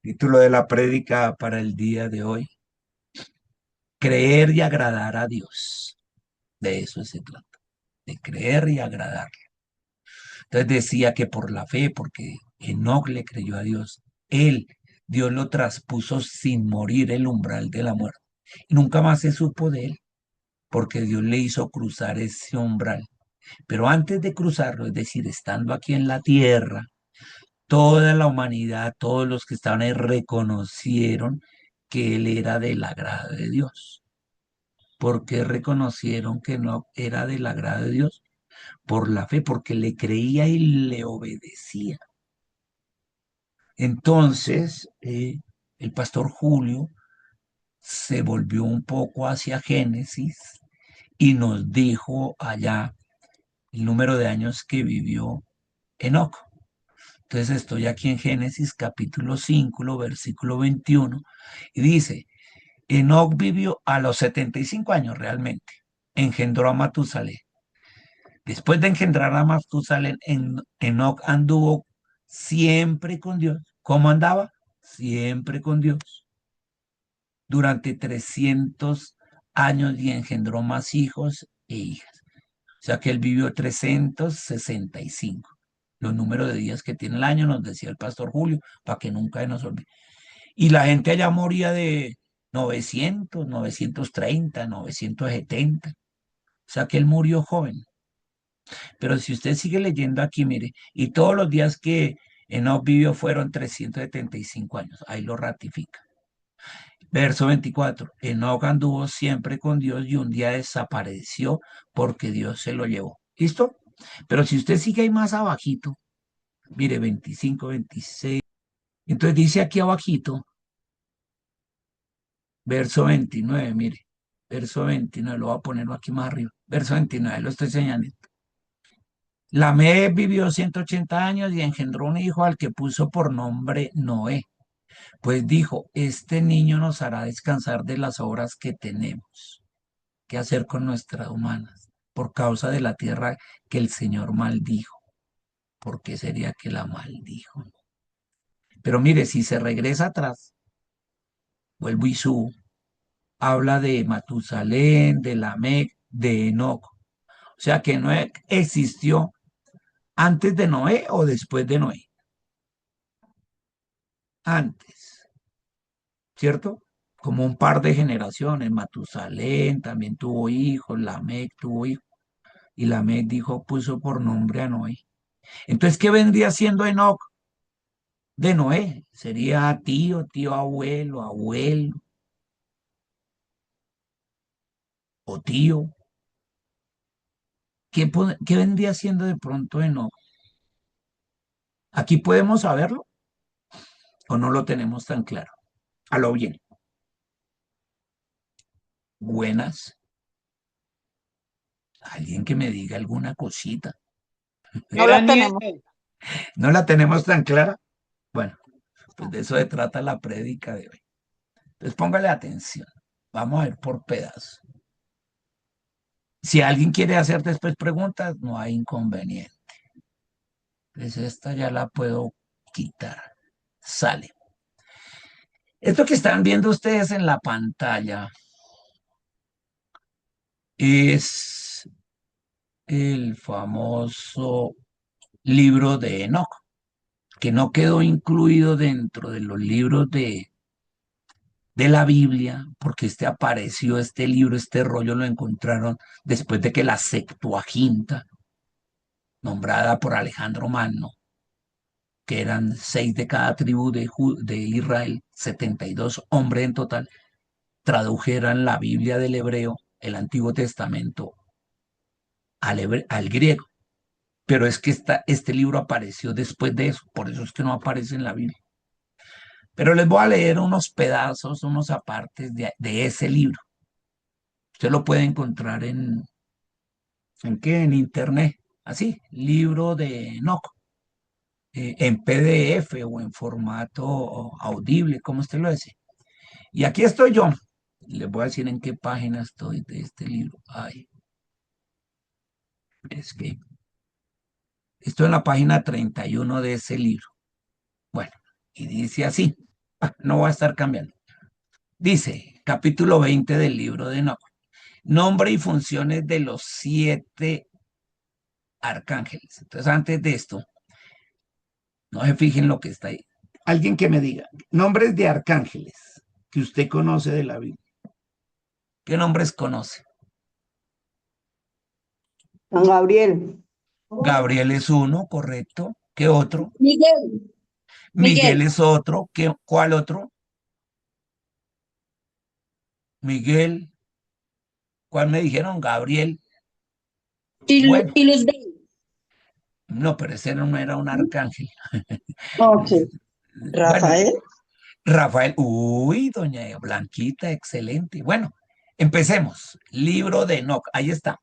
Título de la prédica para el día de hoy: creer y agradar a Dios. De eso se trata, de creer y agradar. Entonces decía que por la fe, porque Enoc le creyó a Dios, Dios lo traspuso sin morir el umbral de la muerte. Y nunca más se supo de él, porque Dios le hizo cruzar ese umbral. Pero antes de cruzarlo, es decir, estando aquí en la tierra, toda la humanidad, todos los que estaban ahí reconocieron que él era del agrado de Dios. ¿Por qué reconocieron que no era del agrado de Dios? Por la fe, porque le creía y le obedecía. Entonces, el pastor Julio se volvió un poco hacia Génesis y nos dijo allá el número de años que vivió Enoc. Entonces estoy aquí en Génesis capítulo 5, versículo 21, y dice: Enoc vivió a los 75 años realmente, engendró a Matusalén. Después de engendrar a Matusalén, Enoc anduvo siempre con Dios. ¿Cómo andaba? Siempre con Dios. Durante 300 años y engendró más hijos e hijas. O sea que él vivió 365. Los números de días que tiene el año, nos decía el pastor Julio, para que nunca se nos olvide. Y la gente allá moría de 900, 930, 970. O sea que él murió joven. Pero si usted sigue leyendo aquí, mire, y todos los días que Enoch vivió fueron 375 años. Ahí lo ratifica. Verso 24. Enoch anduvo siempre con Dios y un día desapareció porque Dios se lo llevó. ¿Listo? Pero si usted sigue ahí más abajito, mire, 25, 26. Entonces dice aquí abajito, verso 29, mire. Verso 29, lo voy a poner aquí más arriba. Verso 29, lo estoy señalando. Lamé vivió 180 años y engendró un hijo al que puso por nombre Noé. Pues dijo: este niño nos hará descansar de las obras que tenemos que hacer con nuestras humanas, por causa de la tierra que el Señor maldijo. ¿Por qué sería que la maldijo? Pero mire, si se regresa atrás, vuelvo y subo, habla de Matusalén, de Lamec, de Enoc. O sea que Noé existió antes de Noé o después de Noé. Antes, ¿cierto? Como un par de generaciones. Matusalén también tuvo hijos, Lamec tuvo hijos. Y Lamec dijo, puso por nombre a Noé. Entonces, ¿qué vendría siendo Enoc de Noé? Sería tío, tío abuelo, abuelo o tío. ¿Qué vendría siendo de pronto Enoc? ¿Aquí podemos saberlo o no lo tenemos tan claro? A lo bien. Buenas. Alguien que me diga alguna cosita. No Era la tenemos. nieto. ¿No la tenemos tan clara? Bueno, pues de eso se trata la prédica de hoy. Entonces póngale atención. Vamos a ver por pedazos. Si alguien quiere hacer después preguntas, no hay inconveniente. Pues esta ya la puedo quitar. Sale. Esto que están viendo ustedes en la pantalla es el famoso libro de Enoch, que no quedó incluido dentro de los libros de la Biblia, porque apareció este libro, este rollo lo encontraron después de que la Septuaginta, nombrada por Alejandro Magno, que eran 6 de cada tribu de Israel, 72 hombres en total, tradujeran la Biblia del hebreo, el Antiguo Testamento, al griego. Pero es que este libro apareció después de eso, por eso es que no aparece en la Biblia. Pero les voy a leer unos pedazos, unos apartes de ese libro. Usted lo puede encontrar ¿en qué? En internet. Así, libro de Enoch, en PDF o en formato audible, como usted lo dice. Y aquí estoy yo. Les voy a decir en qué página estoy de este libro. Ay, es que estoy en la página 31 de ese libro. Bueno, y dice así. No va a estar cambiando. Dice, capítulo 20 del libro de Enoch. Nombre y funciones de los 7 arcángeles. Entonces, antes de esto, no se fijen lo que está ahí. Alguien que me diga, nombres de arcángeles que usted conoce de la Biblia. ¿Qué nombres conoce? San Gabriel. Gabriel es uno, correcto. ¿Qué otro? Miguel. Miguel Miguel. es otro. ¿Cuál otro? Miguel. ¿Cuál me dijeron? Gabriel. Bueno, Y Luzbel. no, pero ese no era un arcángel. Ok. Bueno, Rafael. Rafael. Uy, doña Blanquita, excelente. Bueno, empecemos. Libro de Enoch. Ahí está.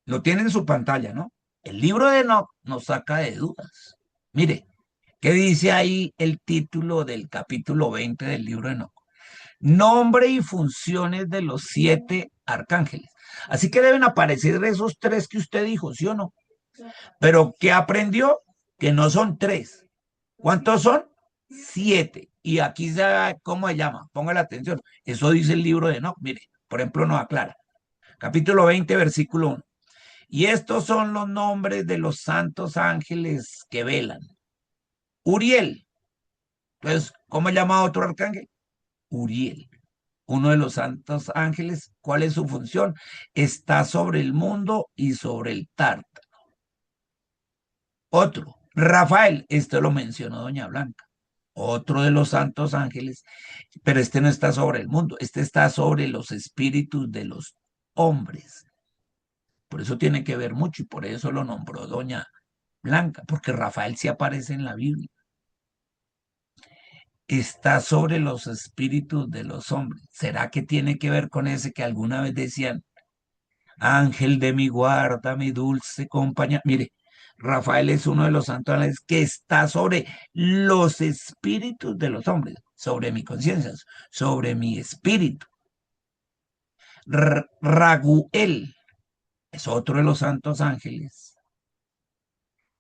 Lo tiene en su pantalla, ¿no? El libro de Enoch nos saca de dudas. Mire, ¿qué dice ahí el título del capítulo 20 del libro de Enoch? Nombre y funciones de los 7 arcángeles. Así que deben aparecer esos 3 que usted dijo, ¿sí o no? Pero ¿qué aprendió? Que no son 3. ¿Cuántos son? 7. Y aquí ya, ¿cómo se llama? Ponga la atención. Eso dice el libro de Enoch. Mire, por ejemplo, nos aclara. Capítulo 20, versículo 1. Y estos son los nombres de los santos ángeles que velan. Uriel. Entonces, ¿cómo se llama otro arcángel? Uriel. Uno de los santos ángeles. ¿Cuál es su función? Está sobre el mundo y sobre el Tártaro. Otro, Rafael, esto lo mencionó doña Blanca. Otro de los santos ángeles, pero este no está sobre el mundo, este está sobre los espíritus de los hombres. Por eso tiene que ver mucho y por eso lo nombró doña Blanca, porque Rafael sí aparece en la Biblia. Está sobre los espíritus de los hombres. ¿Será que tiene que ver con ese que alguna vez decían, ángel de mi guarda, mi dulce compañía? Mire, Rafael es uno de los santos ángeles que está sobre los espíritus de los hombres, sobre mi conciencia, sobre mi espíritu. Raguel es otro de los santos ángeles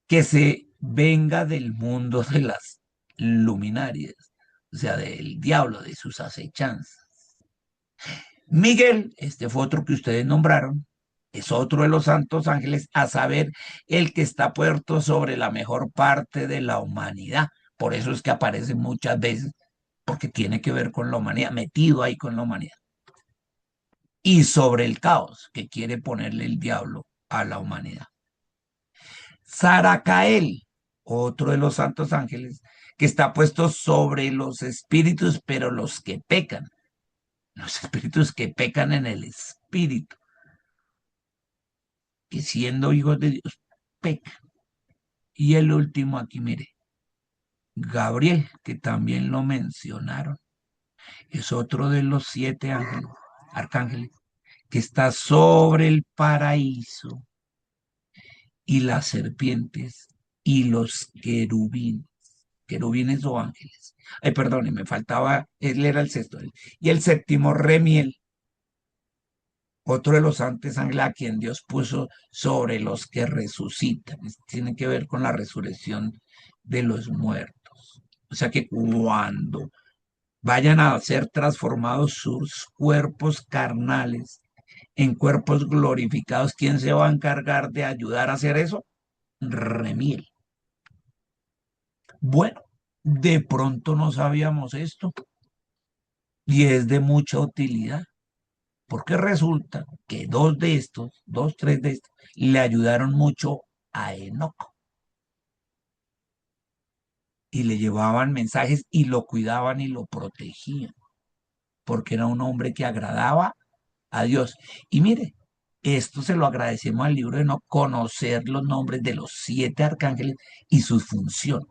que se venga del mundo de las luminarias, o sea, del diablo, de sus acechanzas. Miguel, este fue otro que ustedes nombraron, es otro de los santos ángeles, a saber, el que está puesto sobre la mejor parte de la humanidad. Por eso es que aparece muchas veces, porque tiene que ver con la humanidad, metido ahí con la humanidad. Y sobre el caos que quiere ponerle el diablo a la humanidad. Saracael, otro de los santos ángeles, que está puesto sobre los espíritus, pero los espíritus que pecan en el espíritu, que siendo hijos de Dios, pecan. Y el último aquí, mire, Gabriel, que también lo mencionaron, es otro de los 7 arcángeles, que está sobre el paraíso y las serpientes y los querubines o ángeles. Ay, perdone, me faltaba, él era el sexto. Y el séptimo, Remiel, otro de los santos ángeles a quien Dios puso sobre los que resucitan. Tiene que ver con la resurrección de los muertos. O sea que cuando vayan a ser transformados sus cuerpos carnales en cuerpos glorificados, ¿quién se va a encargar de ayudar a hacer eso? Remiel. Bueno, de pronto no sabíamos esto y es de mucha utilidad, porque resulta que tres de estos, le ayudaron mucho a Enoc y le llevaban mensajes y lo cuidaban y lo protegían, porque era un hombre que agradaba a Dios. Y mire, esto se lo agradecemos al libro de Enoc, conocer los nombres de los 7 arcángeles y sus funciones.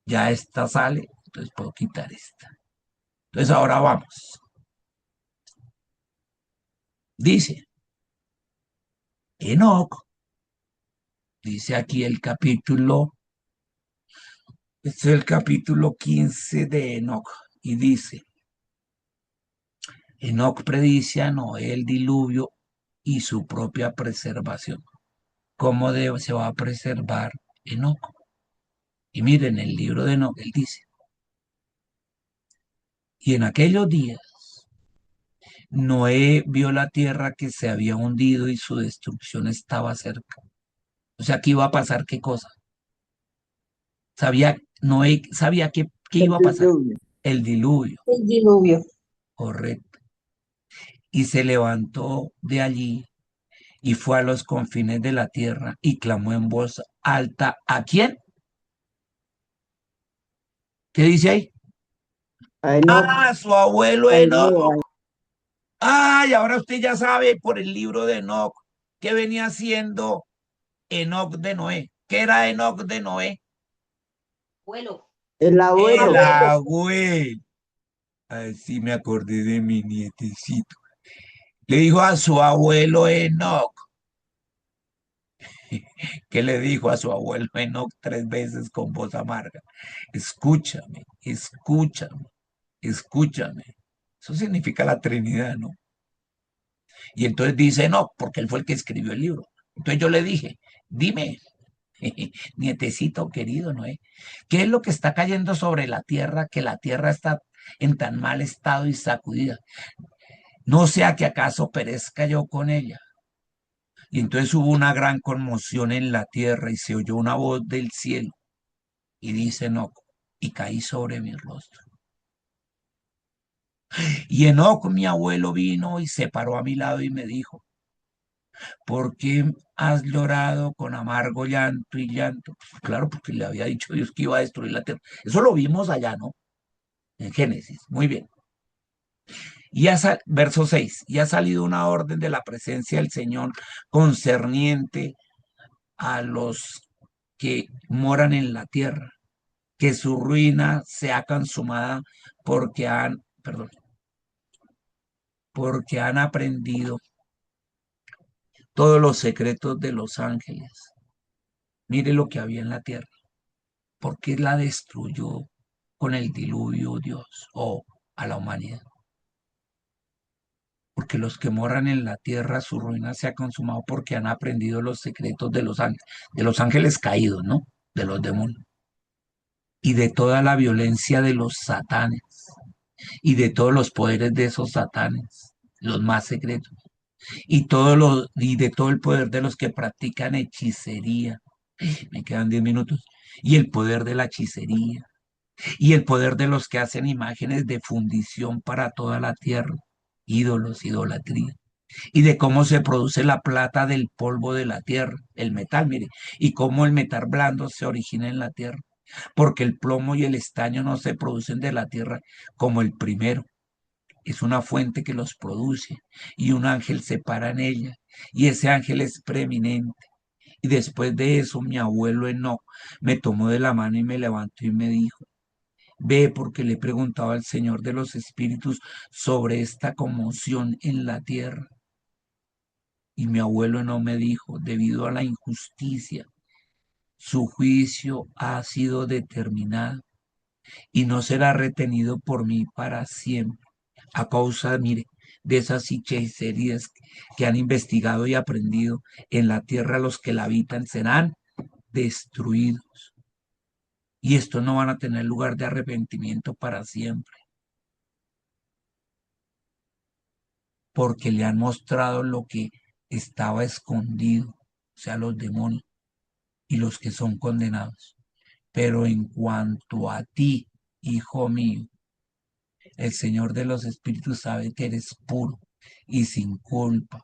Ya esta sale, entonces puedo quitar esta. Entonces ahora vamos. Dice, Enoc, dice aquí el capítulo, este es el capítulo 15 de Enoc, y dice, Enoc predice a Noé el diluvio y su propia preservación. ¿Cómo se va a preservar Enoc? Y miren, el libro de Enoc, él dice, Y en aquellos días, Noé vio la tierra que se había hundido y su destrucción estaba cerca. O sea, ¿qué iba a pasar? ¿Qué cosa? Noé sabía qué El iba a pasar. diluvio. El diluvio, El diluvio. correcto. Y se levantó de allí y fue a los confines de la tierra y clamó en voz alta. ¿A quién? ¿Qué dice ahí? A Enoc, A su abuelo a Enoc. Noé. Ay, ahora usted ya sabe por el libro de Enoc que venía siendo Enoc de Noé. ¿Qué era Enoc de Noé? Abuelo. El El abuelo. abuelo. Ay, sí me acordé de mi nietecito. Le dijo a su abuelo Enoc. ¿Qué le dijo a su abuelo Enoc 3 veces con voz amarga? Escúchame, escúchame, escúchame. Eso significa la Trinidad, ¿no? Y entonces dice Enoc, porque él fue el que escribió el libro. Entonces yo le dije, dime, nietecito querido, ¿no? ¿Qué es lo que está cayendo sobre la tierra, que la tierra está en tan mal estado y sacudida? No sea que acaso perezca yo con ella. Y entonces hubo una gran conmoción en la tierra y se oyó una voz del cielo y dice Enoc, y caí sobre mi rostro. Y Enoc, mi abuelo, vino y se paró a mi lado y me dijo, ¿por qué has llorado con amargo llanto y llanto? Pues claro, porque le había dicho Dios que iba a destruir la tierra. Eso lo vimos allá, ¿no? En Génesis. Muy bien. Verso 6, y ha salido una orden de la presencia del Señor concerniente a los que moran en la tierra, que su ruina sea consumada perdón, porque han aprendido todos los secretos de los ángeles. Mire lo que había en la tierra. ¿Por qué la destruyó con el diluvio Dios o a la humanidad? Porque los que moran en la tierra, su ruina se ha consumado porque han aprendido los secretos de los ángeles caídos, ¿no? De los demonios. Y de toda la violencia de los satanes. Y de todos los poderes de esos satanes, los más secretos. Y de todo el poder de los que practican hechicería. Me quedan 10 minutos. Y el poder de la hechicería. Y el poder de los que hacen imágenes de fundición para toda la tierra. Ídolos, idolatría y de cómo se produce la plata del polvo de la tierra, el metal, mire, y cómo el metal blando se origina en la tierra, porque el plomo y el estaño no se producen de la tierra como el primero, es una fuente que los produce, y un ángel se para en ella, y ese ángel es preeminente. Y después de eso, mi abuelo Enoc me tomó de la mano y me levantó y me dijo, ve porque le he preguntado al Señor de los Espíritus sobre esta conmoción en la tierra. Y mi abuelo no me dijo, debido a la injusticia, su juicio ha sido determinado y no será retenido por mí para siempre, a causa, mire, de esas hechicerías que han investigado y aprendido en la tierra, los que la habitan serán destruidos. Y estos no van a tener lugar de arrepentimiento para siempre, porque le han mostrado lo que estaba escondido, o sea, los demonios y los que son condenados. Pero en cuanto a ti, hijo mío, el Señor de los Espíritus sabe que eres puro y sin culpa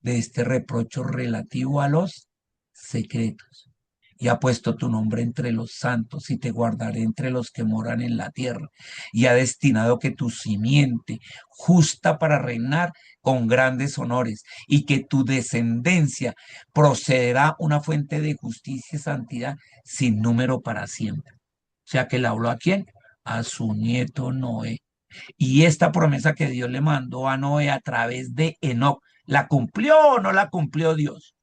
de este reprocho relativo a los secretos. Y ha puesto tu nombre entre los santos y te guardaré entre los que moran en la tierra. Y ha destinado que tu simiente justa para reinar con grandes honores y que tu descendencia procederá una fuente de justicia y santidad sin número para siempre. O sea que le habló a quién? A su nieto Noé. Y esta promesa que Dios le mandó a Noé a través de Enoc, ¿la cumplió o no la cumplió Dios?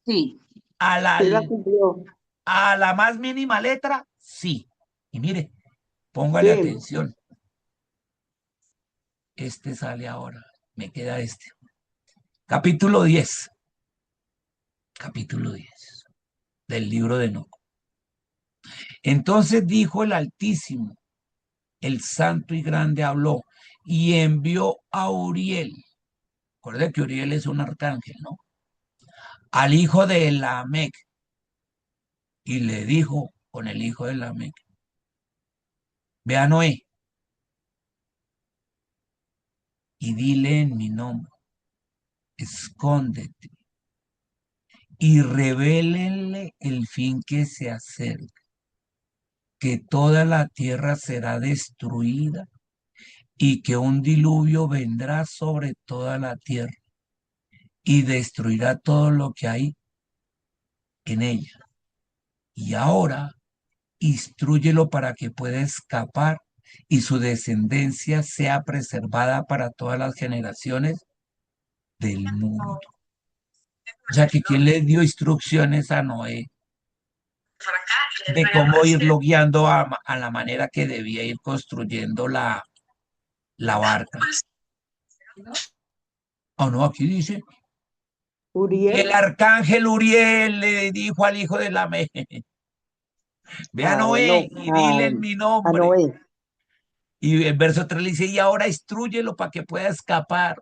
Sí. A la, Sí la cumplió. a la más mínima letra, sí. Y mire, póngale Sí. atención. Este sale ahora. Me queda este. Capítulo 10. Capítulo 10 del libro de Enoc. Entonces dijo el Altísimo, el santo y grande habló y envió a Uriel. Recuerda que Uriel es un arcángel, ¿no? Al hijo de Lamec y le dijo con el hijo de Lamec, ve a Noé y dile en mi nombre, escóndete y revélenle el fin que se acerca, que toda la tierra será destruida y que un diluvio vendrá sobre toda la tierra y destruirá todo lo que hay en ella. Y ahora instrúyelo para que pueda escapar y su descendencia sea preservada para todas las generaciones del mundo. O sea que quien le dio instrucciones a Noé de cómo irlo guiando a la manera que debía ir construyendo la barca. Oh, no, aquí dice que el Uriel. arcángel Uriel le dijo al hijo de Lamec, ve a Noé No, y dile en mi a nombre. Noé. Y el verso 3 le dice, y ahora instrúyelo para que pueda escapar.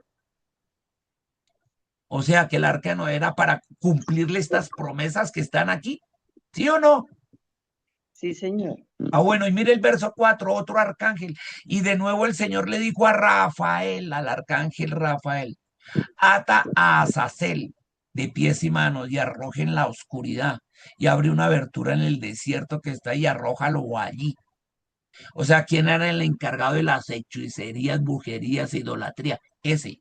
O sea que el arca no era para cumplirle estas promesas que están aquí. ¿Sí o no? Sí, señor. Ah, bueno, y mire el verso 4, otro arcángel. Y de nuevo el Señor le dijo a Rafael, al arcángel Rafael, ata a Azazel de pies y manos y arroje en la oscuridad y abre una abertura en el desierto que está y arrójalo allí. O sea, ¿quién era el encargado de las hechicerías, brujerías e idolatría? Ese,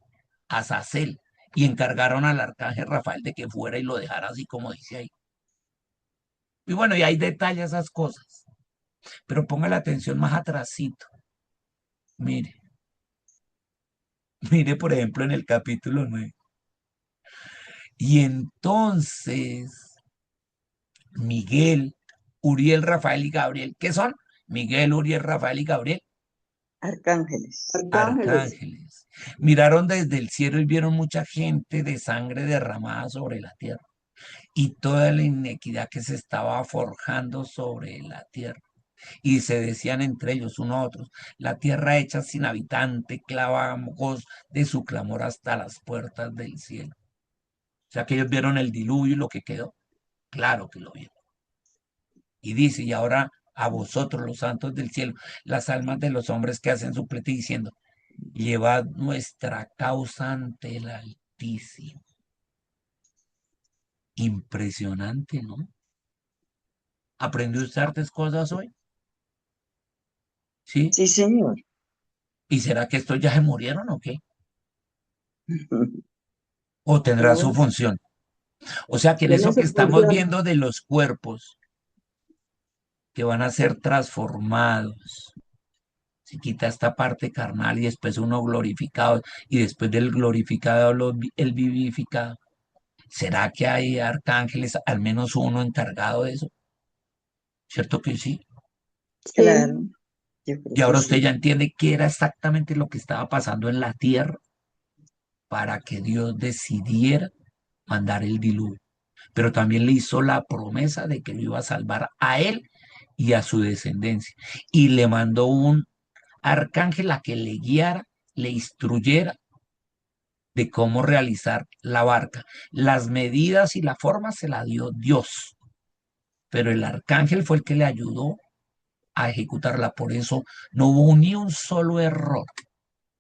Azazel. Y encargaron al arcángel Rafael de que fuera y lo dejara así como dice ahí. Y bueno, y hay detalles esas cosas. Pero ponga la atención más atrasito. Mire, mire por ejemplo en el capítulo 9. Y entonces Miguel, Uriel, Rafael y Gabriel, ¿qué son? Miguel, Uriel, Rafael y Gabriel, Arcángeles. arcángeles. Miraron desde el cielo y vieron mucha gente de sangre derramada sobre la tierra y toda la inequidad que se estaba forjando sobre la tierra. Y se decían entre ellos unos a otros, la tierra hecha sin habitante clava voz de su clamor hasta las puertas del cielo. O sea que ellos vieron el diluvio y lo que quedó. Claro que lo vieron. Y dice, y ahora a vosotros los santos del cielo, las almas de los hombres que hacen su pleito diciendo, llevad nuestra causa ante el Altísimo. Impresionante, ¿no? ¿Aprendió usted hartas cosas hoy? ¿Sí? Sí, señor. ¿Y será que estos ya se murieron o qué? ¿O tendrá su No, función? O sea que en tiene eso que su estamos función. viendo de los cuerpos que van a ser transformados, se quita esta parte carnal y después uno glorificado y después del glorificado el vivificado. ¿Será que hay arcángeles, al menos uno encargado de eso? ¿Cierto que sí? Claro, yo creo Y que ahora usted sí. ya entiende qué era exactamente lo que estaba pasando en la tierra para que Dios decidiera mandar el diluvio. Pero también le hizo la promesa de que lo iba a salvar a él y a su descendencia. Y le mandó un arcángel a que le guiara, le instruyera de cómo realizar la barca. Las medidas y la forma se la dio Dios, pero el arcángel fue el que le ayudó a ejecutarla. Por eso no hubo ni un solo error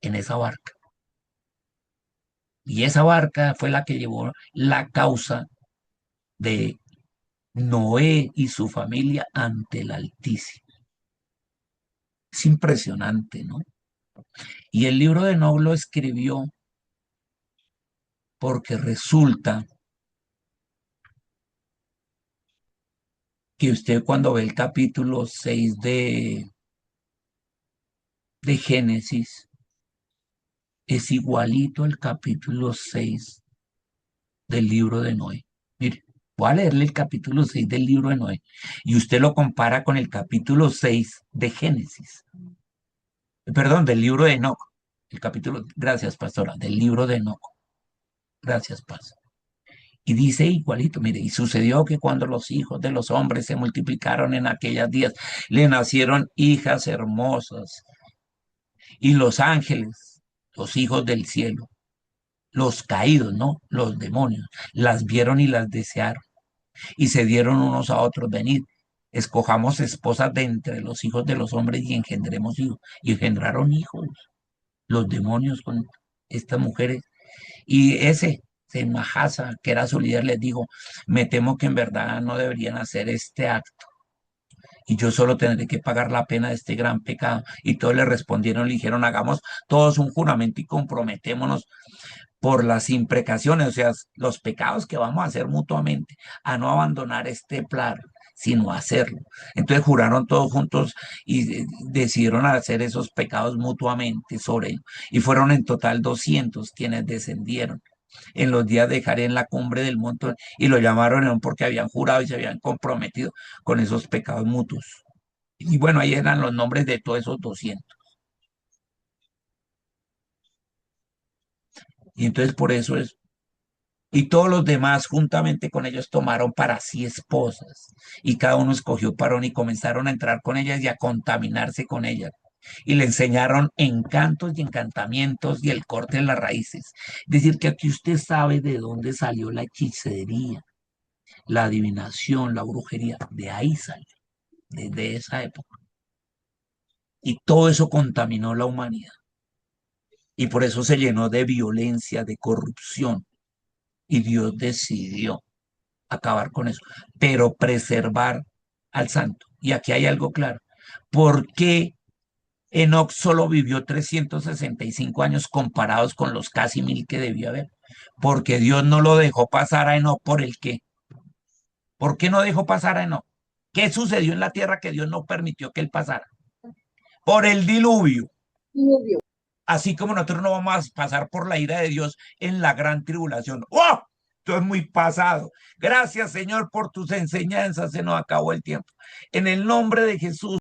en esa barca. Y esa barca fue la que llevó la causa de Noé y su familia ante el Altísimo. Es impresionante, ¿no? Y el libro de Enoc lo escribió porque resulta que usted cuando ve el capítulo 6 de Génesis, es igualito al capítulo 6 del libro de Noé. Mire, voy a leerle el capítulo 6 del libro de Noé y usted lo compara con el capítulo 6 de Génesis. Perdón, del libro de Enoc. El capítulo, gracias, pastora, del libro de Enoc. Gracias, pastor. Y dice igualito, mire, y sucedió que cuando los hijos de los hombres se multiplicaron en aquellos días, le nacieron hijas hermosas Y los ángeles, los hijos del cielo, los caídos, ¿no? Los demonios, las vieron y las desearon. Y se dieron unos a otros, venid, escojamos esposas de entre los hijos de los hombres y engendremos hijos. Y engendraron hijos, los demonios con estas mujeres. Y ese Mahasa, que era su líder, les dijo, me temo que en verdad no deberían hacer este acto. Y yo solo tendré que pagar la pena de este gran pecado. Y todos le respondieron, le dijeron, hagamos todos un juramento y comprometémonos por las imprecaciones, o sea, los pecados que vamos a hacer mutuamente, a no abandonar este plan, sino hacerlo. Entonces juraron todos juntos y decidieron hacer esos pecados mutuamente sobre ellos. Y fueron en total 200 quienes descendieron en los días de Jaré en la cumbre del monte y lo llamaron León porque habían jurado y se habían comprometido con esos pecados mutuos. Y bueno, ahí eran los nombres de todos esos 200. Y entonces por eso es. Y todos los demás juntamente con ellos tomaron para sí esposas. Y cada uno escogió varón y comenzaron a entrar con ellas y a contaminarse con ellas. Y le enseñaron encantos y encantamientos y el corte de las raíces. Es decir, que aquí usted sabe de dónde salió la hechicería, la adivinación, la brujería. De ahí salió, desde esa época. Y todo eso contaminó la humanidad. Y por eso se llenó de violencia, de corrupción. Y Dios decidió acabar con eso, pero preservar al santo. Y aquí hay algo claro. ¿Por qué Enoc solo vivió 365 años comparados con los casi 1000 que debió haber? Porque Dios no lo dejó pasar a Enoc por el qué. ¿Por qué no dejó pasar a Enoc? ¿Qué sucedió en la tierra que Dios no permitió que él pasara? Por el diluvio. Así como nosotros no vamos a pasar por la ira de Dios en la gran tribulación. ¡Oh! Esto es muy pasado. Gracias, Señor, por tus enseñanzas. Se nos acabó el tiempo. En el nombre de Jesús.